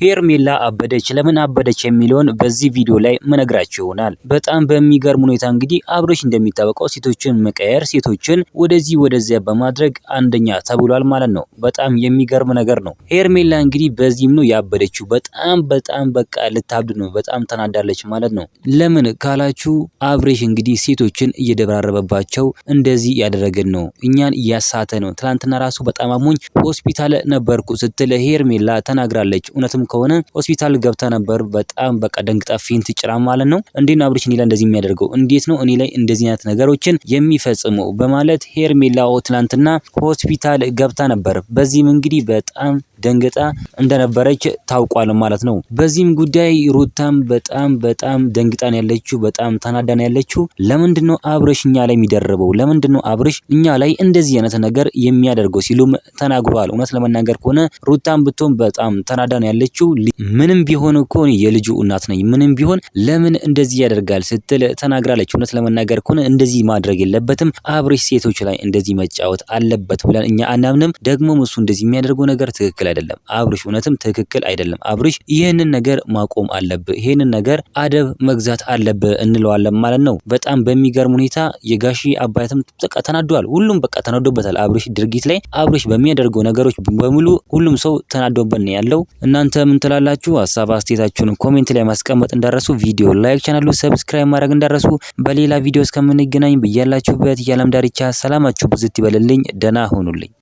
ሄርሜላ አበደች። ለምን አበደች የሚለውን በዚህ ቪዲዮ ላይ መነግራችሁ ይሆናል። በጣም በሚገርም ሁኔታ እንግዲህ አብርሽ እንደሚታወቀው ሴቶችን መቀየር፣ ሴቶችን ወደዚህ ወደዚያ በማድረግ አንደኛ ተብሏል ማለት ነው። በጣም የሚገርም ነገር ነው። ሄርሜላ እንግዲህ በዚህም ነው ያበደችው። በጣም በቃ ልታብድ ነው። በጣም ተናዳለች ማለት ነው። ለምን ካላችሁ አብርሽ እንግዲህ ሴቶችን እየደበራረበባቸው እንደዚህ ያደረገን ነው። እኛን እያሳተ ነው። ትላንትና ራሱ በጣም አሞኝ ሆስፒታል ነበርኩ ስትል ሄርሜላ ተናግራለች። እውነትም ከሆነ ሆስፒታል ገብታ ነበር። በጣም በቃ ደንግጣ ፊንት ጭራ ማለት ነው። እንዴት ነው አብርሽ እኔ ላይ እንደዚህ የሚያደርገው? እንዴት ነው እኔ ላይ እንደዚህ አይነት ነገሮችን የሚፈጽመው? በማለት ሄርሜላ ትላንትና ሆስፒታል ገብታ ነበር። በዚህም እንግዲህ በጣም ደንግጣ እንደነበረች ታውቋል ማለት ነው። በዚህም ጉዳይ ሩታም በጣም ደንግጣን ያለችው፣ በጣም ተናዳን ያለችው ለምንድነው አብርሽ እኛ ላይ የሚደርበው? ለምንድነው አብርሽ እኛ ላይ እንደዚህ አይነት ነገር የሚያደርገው ሲሉም ተናግሯል። እውነት ለመናገር ከሆነ ሩታም ብትሆን በጣም ተናዳን ያለችው ምንም ቢሆን እኮ የልጁ እናት ነኝ፣ ምንም ቢሆን ለምን እንደዚህ ያደርጋል ስትል ተናግራለች። እውነት ለመናገር ከሆነ እንደዚህ ማድረግ የለበትም አብርሽ ሴቶች ላይ እንደዚህ መጫወት አለበት ብለን እኛ አናምንም። ደግሞ እሱ እንደዚህ የሚያደርገው ነገር ትክክል አይደለም። አብርሽ እውነትም ትክክል አይደለም። አብርሽ ይህንን ነገር ማቆም አለብህ፣ ይህንን ነገር አደብ መግዛት አለብህ እንለዋለን ማለት ነው። በጣም በሚገርም ሁኔታ የጋሺ አባትም በቃ ተናዷል። ሁሉም በቃ ተናዶበታል አብርሽ ድርጊት ላይ። አብርሽ በሚያደርገው ነገሮች በሙሉ ሁሉም ሰው ተናዶበት ነው ያለው። እናንተ ምን ትላላችሁ? ሀሳብ አስተያየታችሁን ኮሜንት ላይ ማስቀመጥ እንዳረሱ፣ ቪዲዮ ላይክ፣ ቻናሉ ሰብስክራይብ ማድረግ እንዳረሱ። በሌላ ቪዲዮ እስከምንገናኝ በያላችሁበት የዓለም ዳርቻ ሰላማችሁ ብዝት ይበልልኝ። ደህና ሁኑልኝ።